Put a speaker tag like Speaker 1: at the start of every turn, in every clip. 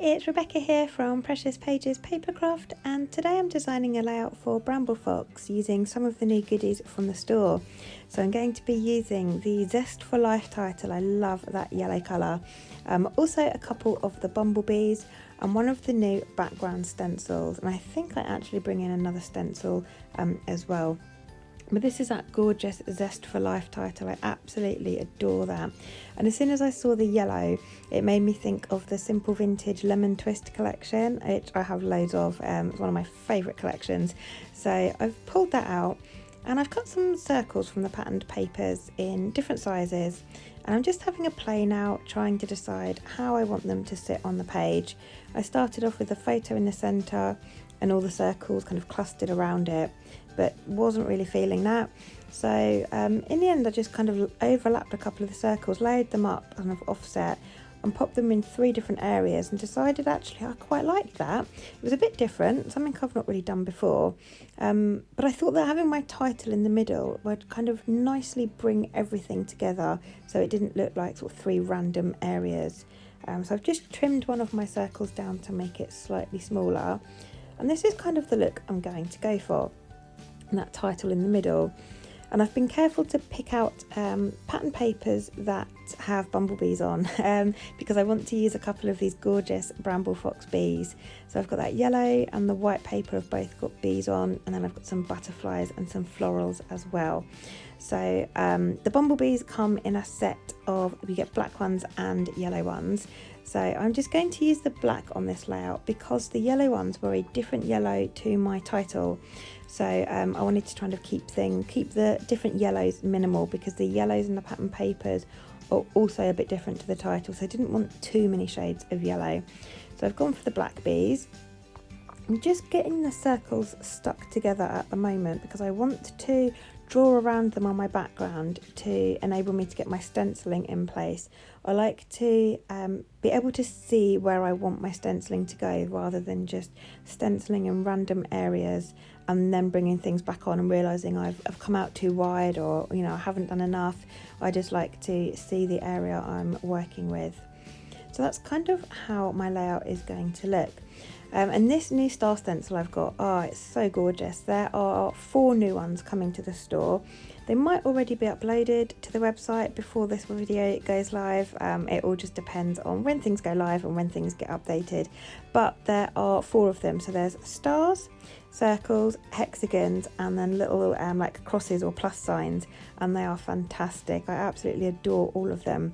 Speaker 1: it's Rebecca here from Precious Pages Papercraft, and today I'm designing a layout for Bramble Fox using some of the new goodies from the store. So I'm going to be using the Zest for Life title. I love that yellow colour. Also a couple of the bumblebees and one of the new background stencils, and I think I actually bring in another stencil as well. But this is that gorgeous Zest for Life title. I absolutely adore that. And as soon as I saw the yellow, it made me think of the Simple Vintage Lemon Twist collection, which I have loads of. It's one of my favourite collections. So I've pulled that out, and I've got some circles from the patterned papers in different sizes. And I'm just having a play now, trying to decide how I want them to sit on the page. I started off with a photo in the centre and all the circles kind of clustered around it, but wasn't really feeling that. So in the end I just kind of overlapped a couple of the circles, laid them up kind of offset and popped them in 3 different areas, and decided actually I quite liked that. It was a bit different, something I've not really done before, but I thought that having my title in the middle would kind of nicely bring everything together so it didn't look like sort of 3 random areas. So I've just trimmed one of my circles down to make it slightly smaller, and this is kind of the look I'm going to go for, and that title in the middle. And I've been careful to pick out pattern papers that have bumblebees on because I want to use a couple of these gorgeous Bramble Fox bees. So I've got that yellow and the white paper have both got bees on, and then I've got some butterflies and some florals as well. So the bumblebees come in a set of, we get black ones and yellow ones. So I'm just going to use the black on this layout because the yellow ones were a different yellow to my title. So I wanted to kind of keep the different yellows minimal, because the yellows in the pattern papers are also a bit different to the title. So I didn't want too many shades of yellow. So I've gone for the black bees. I'm just getting the circles stuck together at the moment because I want to draw around them on my background to enable me to get my stenciling in place. I like to be able to see where I want my stenciling to go, rather than just stenciling in random areas and then bringing things back on and realising I've come out too wide, or I haven't done enough. I just like to see the area I'm working with. So that's kind of how my layout is going to look. And this new star stencil I've got, it's so gorgeous. There are 4 new ones coming to the store. They might already be uploaded to the website before this video goes live. It all just depends on when things go live and when things get updated. But there are 4 of them. So there's stars, circles, hexagons, and then little like crosses or plus signs. And they are fantastic. I absolutely adore all of them.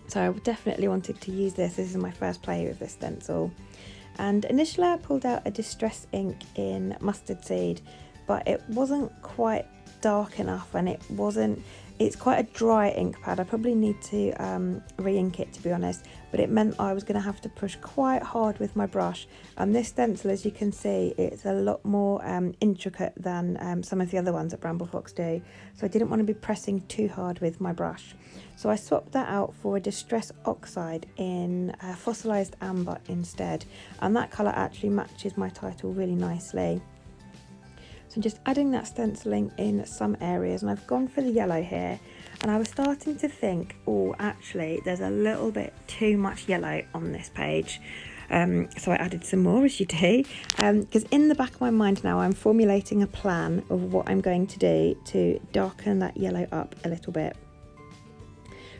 Speaker 1: So I definitely wanted to use this. This is my first play with this stencil. And initially I pulled out a distress ink in mustard seed, but it wasn't quite dark enough, and it's quite a dry ink pad. I probably need to re-ink it, to be honest, but it meant I was going to have to push quite hard with my brush. And this stencil, as you can see, it's a lot more intricate than some of the other ones that Bramble Fox do, so I didn't want to be pressing too hard with my brush. So I swapped that out for a Distress Oxide in Fossilised Amber instead, and that colour actually matches my title really nicely. So I'm just adding that stenciling in some areas, and I've gone for the yellow here, and I was starting to think, actually there's a little bit too much yellow on this page. So I added some more, as you do, because in the back of my mind now I'm formulating a plan of what I'm going to do to darken that yellow up a little bit.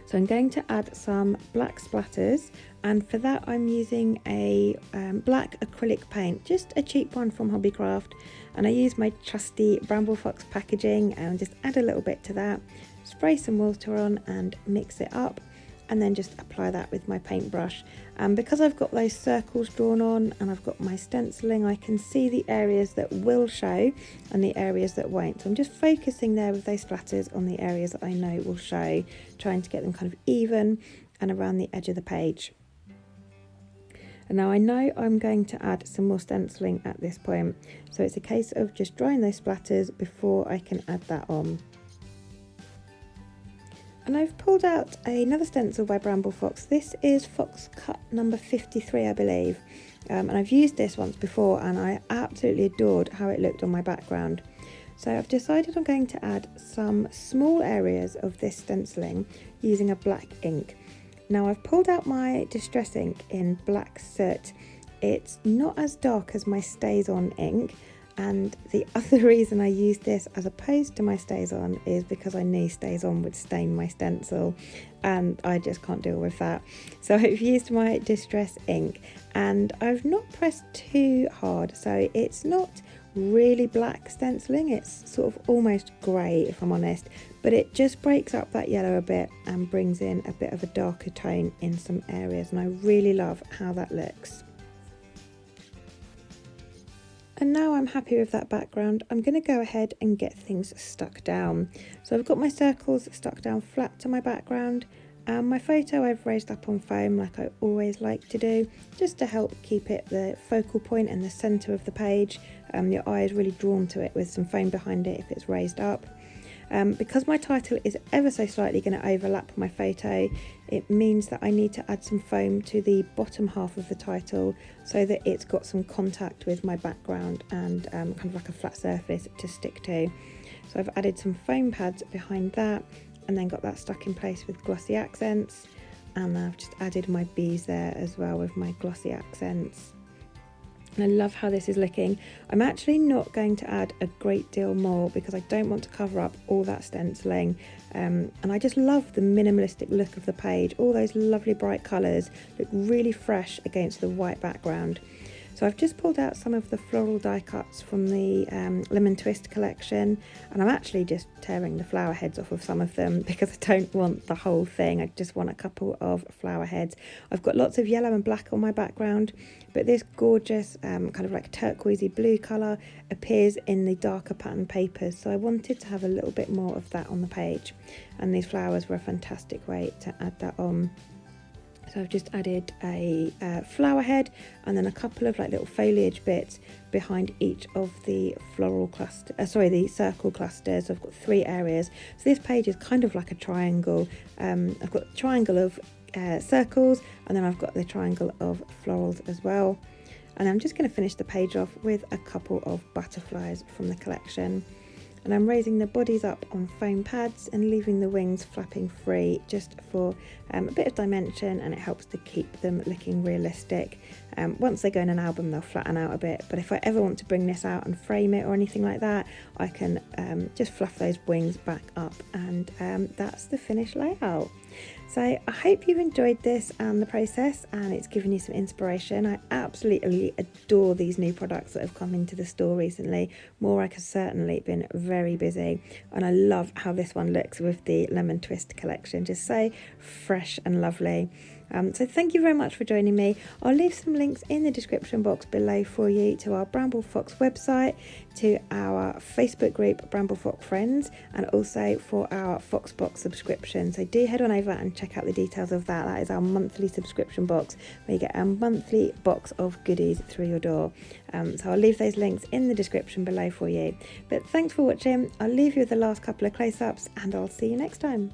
Speaker 1: So I'm going to add some black splatters, and for that I'm using a black acrylic paint, just a cheap one from Hobbycraft, and I use my trusty Bramble Fox packaging and just add a little bit to that, spray some water on and mix it up, and then just apply that with my paintbrush. And because I've got those circles drawn on and I've got my stenciling, I can see the areas that will show and the areas that won't. So I'm just focusing there with those splatters on the areas that I know will show, trying to get them kind of even and around the edge of the page. And now I know I'm going to add some more stenciling at this point, so it's a case of just drying those splatters before I can add that on. And I've pulled out another stencil by Bramble Fox. This is Fox Cut number 53, I believe. And I've used this once before, and I absolutely adored how it looked on my background. So I've decided I'm going to add some small areas of this stenciling using a black ink. Now I've pulled out my Distress ink in Black Soot. It's not as dark as my Stays On ink, and the other reason I used this as opposed to my Stays On is because I knew Stays On would stain my stencil, and I just can't deal with that. So I've used my Distress ink, and I've not pressed too hard, so it's not really black stenciling, it's sort of almost grey if I'm honest, but it just breaks up that yellow a bit and brings in a bit of a darker tone in some areas, and I really love how that looks. And now I'm happy with that background, I'm going to go ahead and get things stuck down. So I've got my circles stuck down flat to my background, and my photo I've raised up on foam like I always like to do, just to help keep it the focal point and the centre of the page. Your eye is really drawn to it with some foam behind it if it's raised up. Because my title is ever so slightly going to overlap my photo, it means that I need to add some foam to the bottom half of the title so that it's got some contact with my background and kind of like a flat surface to stick to. So I've added some foam pads behind that and then got that stuck in place with glossy accents, and I've just added my bees there as well with my glossy accents. And I love how this is looking. I'm actually not going to add a great deal more because I don't want to cover up all that stenciling, and I just love the minimalistic look of the page. All those lovely bright colours look really fresh against the white background. So I've just pulled out some of the floral die cuts from the Lemon Twist collection, and I'm actually just tearing the flower heads off of some of them because I don't want the whole thing, I just want a couple of flower heads. I've got lots of yellow and black on my background, but this gorgeous kind of like turquoisey blue colour appears in the darker pattern papers, so I wanted to have a little bit more of that on the page, and these flowers were a fantastic way to add that on. So I've just added a flower head and then a couple of like little foliage bits behind each of the floral cluster, the circle clusters. So I've got 3 areas. So this page is kind of like a triangle. I've got a triangle of circles, and then I've got the triangle of florals as well. And I'm just going to finish the page off with a couple of butterflies from the collection. And I'm raising the bodies up on foam pads and leaving the wings flapping free just for a bit of dimension, and it helps to keep them looking realistic. Once they go in an album they'll flatten out a bit, but if I ever want to bring this out and frame it or anything like that, I can just fluff those wings back up, and that's the finished layout. So I hope you've enjoyed this and the process, and it's given you some inspiration. I absolutely adore these new products that have come into the store recently. Morag has certainly been very busy, and I love how this one looks with the Lemon Twist collection, just so fresh and lovely. So thank you very much for joining me. I'll leave some links in the description box below for you to our Bramble Fox website, to our Facebook group Bramble Fox Friends, and also for our Foxbox subscription. So do head on over and check out the details of that. That is our monthly subscription box where you get a monthly box of goodies through your door. So I'll leave those links in the description below for you. But thanks for watching. I'll leave you with the last couple of close-ups, and I'll see you next time.